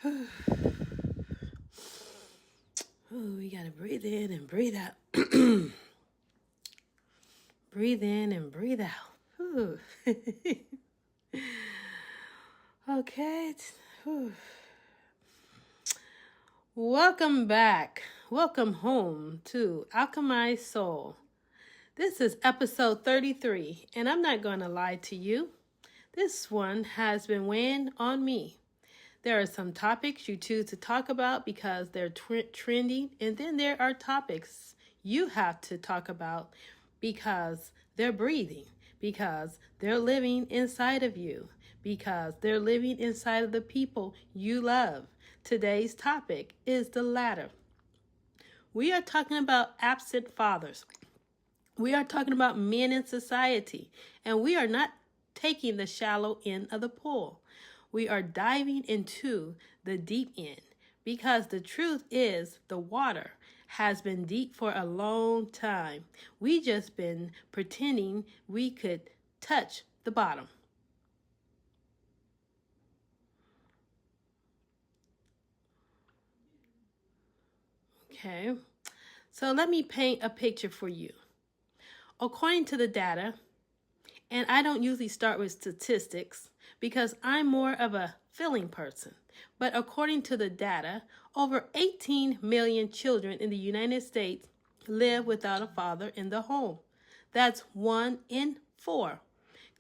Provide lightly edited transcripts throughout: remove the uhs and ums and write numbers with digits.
Ooh, we gotta breathe in and breathe out. Breathe in and breathe out. Ooh. Okay. Ooh. Welcome back. Welcome home to Alchemize Soul. This is episode 33, and I'm not going to lie to you. This one has been weighing on me. There are some topics you choose to talk about because they're trending, and then there are topics you have to talk about because they're breathing, because they're living inside of you, because they're living inside of the people you love. Today's topic is the latter. We are talking about absent fathers. We are talking about men in society, and we are not taking the shallow end of the pool. We are diving into the deep end because the truth is the water has been deep for a long time. We just been pretending we could touch the bottom. Okay, so let me paint a picture for you. According to the data, and I don't usually start with statistics because I'm more of a feeling person. But according to the data, over 18 million children in the United States live without a father in the home. That's 1 in 4.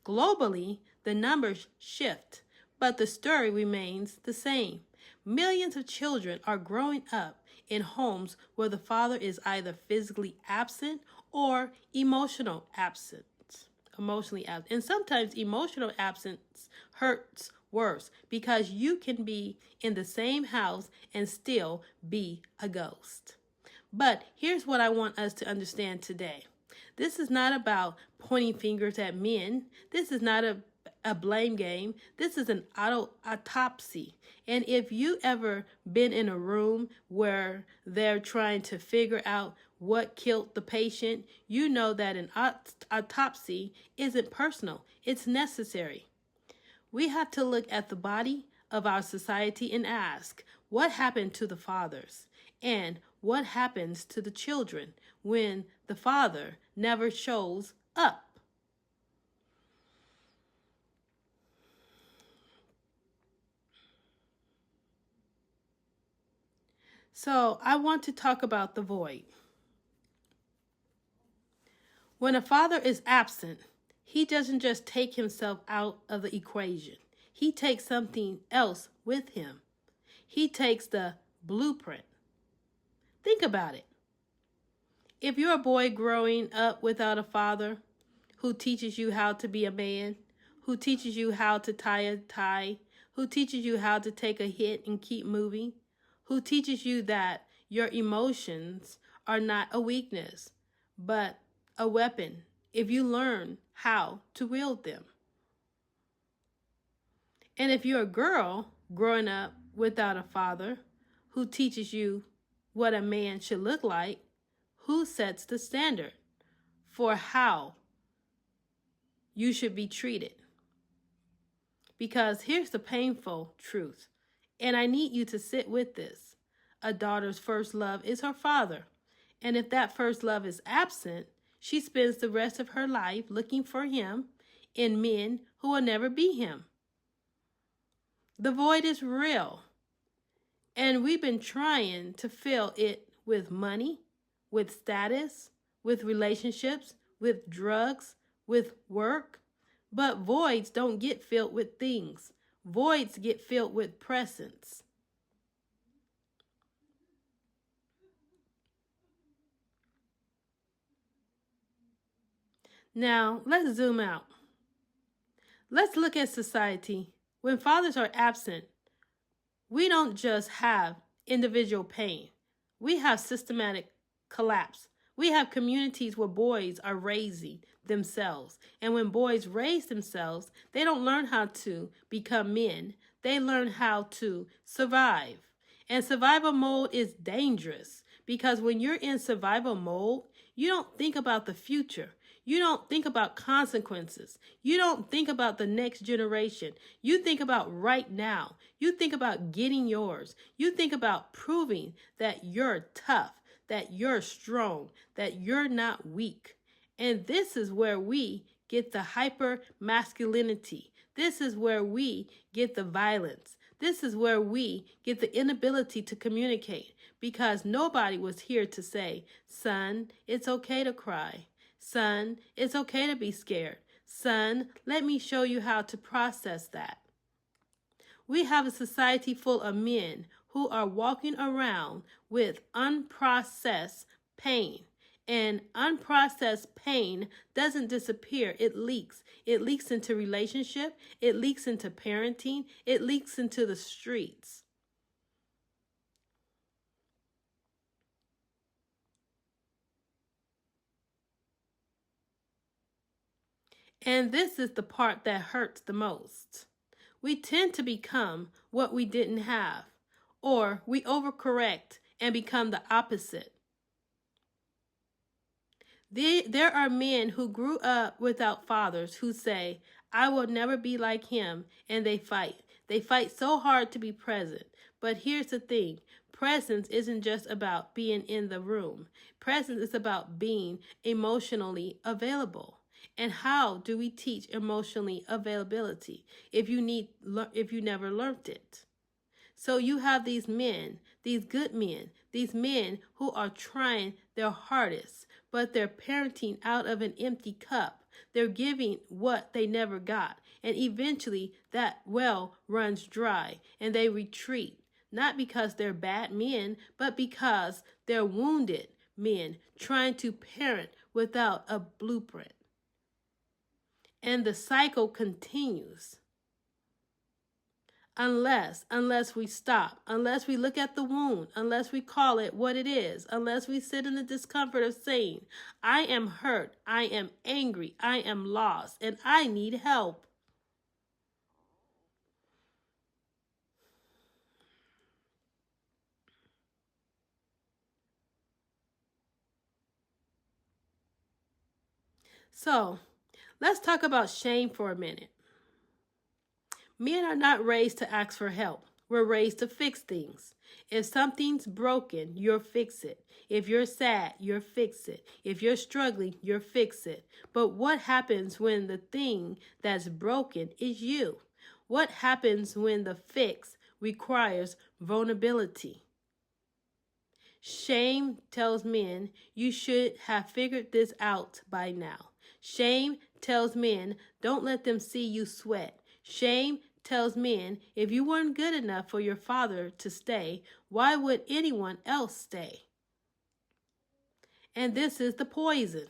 Globally, the numbers shift, but the story remains the same. Millions of children are growing up in homes where the father is either physically absent or emotionally absent. And sometimes emotional absence hurts worse because you can be in the same house and still be a ghost. But here's what I want us to understand today. This is not about pointing fingers at men. This is not a blame game. This is an autopsy. And if you ever been in a room where they're trying to figure out what killed the patient, you know that an autopsy isn't personal. It's necessary. We have to look at the body of our society and ask, what happened to the fathers? And what happens to the children when the father never shows up? So I want to talk about the void. When a father is absent, he doesn't just take himself out of the equation. He takes something else with him. He takes the blueprint. Think about it. If you're a boy growing up without a father who teaches you how to be a man, who teaches you how to tie a tie, who teaches you how to take a hit and keep moving, who teaches you that your emotions are not a weakness, but a weapon if you learn how to wield them. And if you're a girl growing up without a father who teaches you what a man should look like, who sets the standard for how you should be treated? Because here's the painful truth, and I need you to sit with this. A daughter's first love is her father. And if that first love is absent, she spends the rest of her life looking for him in men who will never be him. The void is real, and we've been trying to fill it with money, with status, with relationships, with drugs, with work. But voids don't get filled with things. Voids get filled with presence. Now, let's zoom out. Let's look at society. When fathers are absent, we don't just have individual pain. We have systematic collapse. We have communities where boys are raising themselves. And when boys raise themselves, they don't learn how to become men. They learn how to survive. And survival mode is dangerous because when you're in survival mode, you don't think about the future. You don't think about consequences. You don't think about the next generation. You think about right now. You think about getting yours. You think about proving that you're tough, that you're strong, that you're not weak. And this is where we get the hyper masculinity. This is where we get the violence. This is where we get the inability to communicate, because nobody was here to say, son, it's okay to cry. Son, it's okay to be scared. Son, let me show you how to process that. We have a society full of men who are walking around with unprocessed pain. And unprocessed pain doesn't disappear. It leaks. It leaks into relationship. It leaks into parenting. It leaks into the streets. And this is the part that hurts the most. We tend to become what we didn't have, or we overcorrect and become the opposite. There are men who grew up without fathers who say, I will never be like him, and they fight. They fight so hard to be present. But here's the thing. Presence isn't just about being in the room. Presence is about being emotionally available. And how do we teach emotionally availability if you never learned it? So you have these men, these good men, these men who are trying their hardest, but they're parenting out of an empty cup. They're giving what they never got. And eventually that well runs dry and they retreat. Not because they're bad men, but because they're wounded men trying to parent without a blueprint. And the cycle continues. Unless we stop, unless we look at the wound, unless we call it what it is, unless we sit in the discomfort of saying, I am hurt, I am angry, I am lost, and I need help. So, let's talk about shame for a minute. Men are not raised to ask for help. We're raised to fix things. If something's broken, you'll fix it. If you're sad, you'll fix it. If you're struggling, you'll fix it. But what happens when the thing that's broken is you? What happens when the fix requires vulnerability? Shame tells men you should have figured this out by now. Shame tells men don't let them see you sweat. Shame tells men if you weren't good enough for your father to stay, why would anyone else stay? And this is the poison.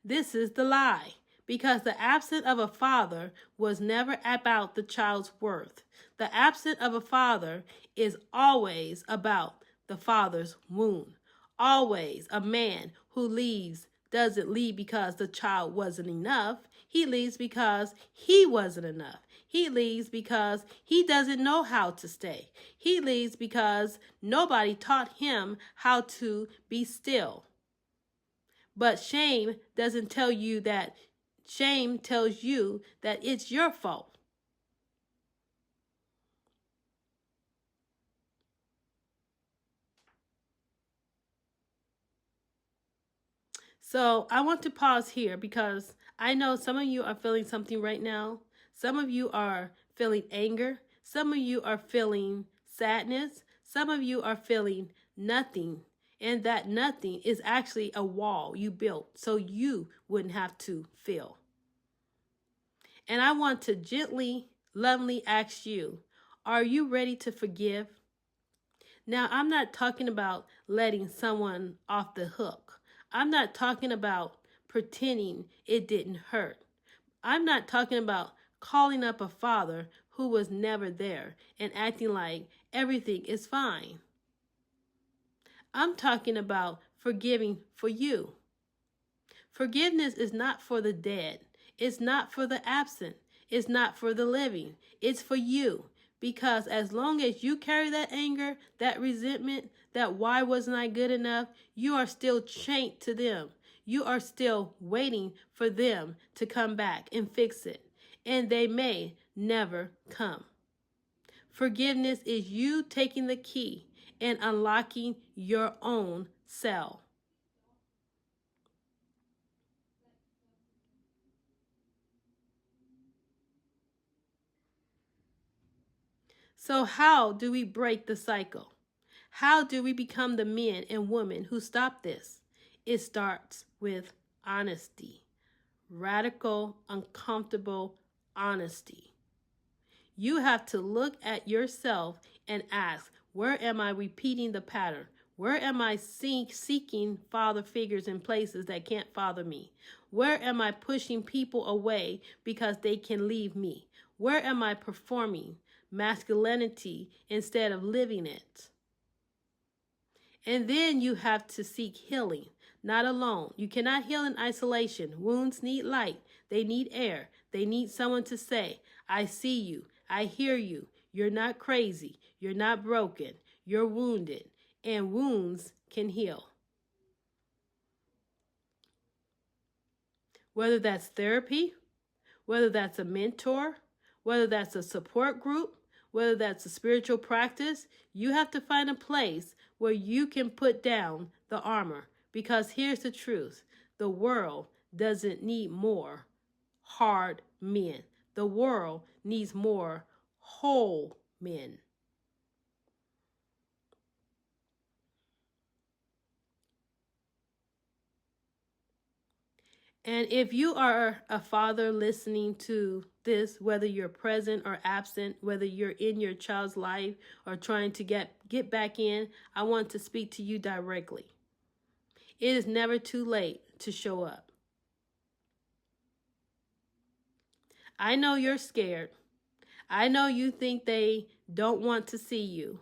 This is the lie. Because the absence of a father was never about the child's worth. The absence of a father is always about the father's wound. Always a man who leaves doesn't leave because the child wasn't enough. He leaves because he wasn't enough. He leaves because he doesn't know how to stay. He leaves because nobody taught him how to be still. But shame doesn't tell you that. Shame tells you that it's your fault. So I want to pause here because I know some of you are feeling something right now. Some of you are feeling anger. Some of you are feeling sadness. Some of you are feeling nothing. And that nothing is actually a wall you built so you wouldn't have to feel. And I want to gently, lovingly ask you, are you ready to forgive? Now, I'm not talking about letting someone off the hook. I'm not talking about pretending it didn't hurt. I'm not talking about calling up a father who was never there and acting like everything is fine. I'm talking about forgiving for you. Forgiveness is not for the dead. It's not for the absent. It's not for the living. It's for you. Because as long as you carry that anger, that resentment, that why wasn't I good enough, you are still chained to them. you are still waiting for them to come back and fix it, and they may never come. Forgiveness is you taking the key and unlocking your own cell. So how do we break the cycle? How do we become the men and women who stop this? It starts with honesty. Radical, uncomfortable honesty. You have to look at yourself and ask, where am I repeating the pattern? Where am I seeking father figures in places that can't father me? Where am I pushing people away because they can leave me? Where am I performing masculinity instead of living it? And then you have to seek healing, not alone. You cannot heal in isolation. Wounds need light. They need air. They need someone to say, I see you. I hear you. You're not crazy. You're not broken. You're wounded. And wounds can heal. Whether that's therapy, whether that's a mentor, whether that's a support group, whether that's a spiritual practice, you have to find a place where you can put down the armor. Because here's the truth. The world doesn't need more hard men. The world needs more whole men. And if you are a father listening to this, whether you're present or absent, whether you're in your child's life or trying to get back in, I want to speak to you directly. It is never too late to show up. I know you're scared. I know you think they don't want to see you.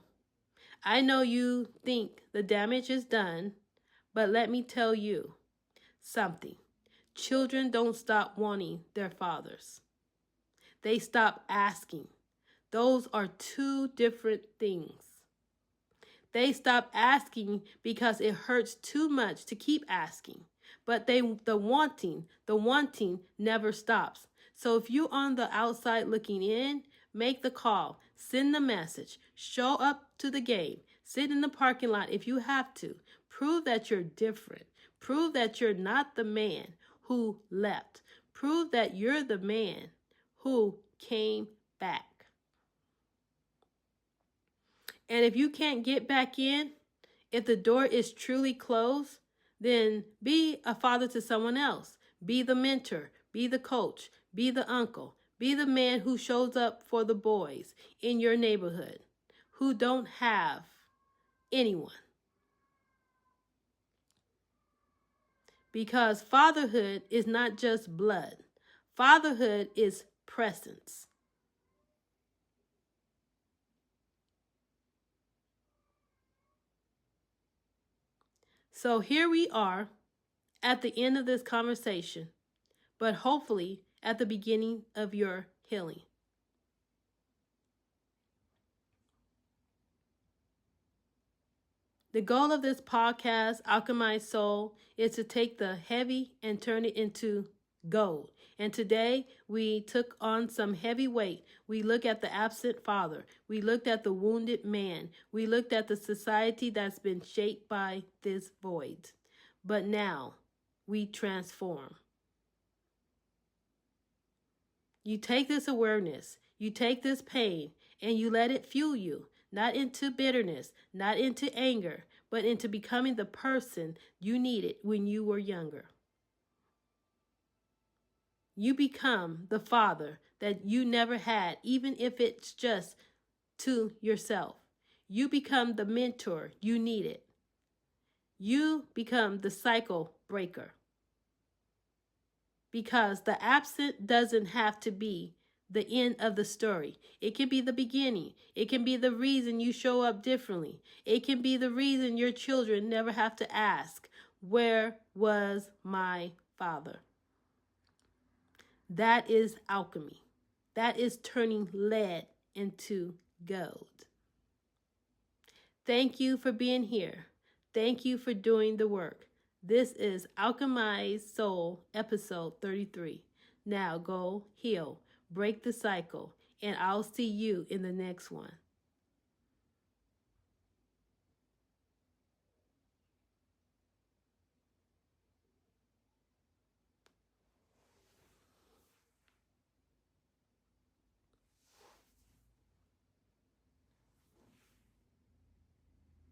I know you think the damage is done, but let me tell you something. Children don't stop wanting their fathers. They stop asking. Those are two different things. They stop asking because it hurts too much to keep asking. But the wanting never stops. So if you're on the outside looking in, make the call, send the message, show up to the game, sit in the parking lot if you have to. Prove that you're different. Prove that you're not the man who left. Prove that you're the man who came back. And if you can't get back in, if the door is truly closed, then be a father to someone else. Be the mentor, be the coach, be the uncle, be the man who shows up for the boys in your neighborhood who don't have anyone. Because fatherhood is not just blood. Fatherhood is presence. So here we are at the end of this conversation, but hopefully at the beginning of your healing. The goal of this podcast, Alchemize Soul, is to take the heavy and turn it into gold. And today we took on some heavy weight. We looked at the absent father. We looked at the wounded man. We looked at the society that's been shaped by this void. But now we transform. You take this awareness, you take this pain, and you let it fuel you. Not into bitterness, not into anger, but into becoming the person you needed when you were younger. You become the father that you never had, even if it's just to yourself. You become the mentor you needed. You become the cycle breaker. Because the absent doesn't have to be the end of the story. It can be the beginning. It can be the reason you show up differently. It can be the reason your children never have to ask, where was my father? That is alchemy. That is turning lead into gold. Thank you for being here. Thank you for doing the work. This is Alchemize Soul, episode 33. Now go heal, break the cycle, and I'll see you in the next one.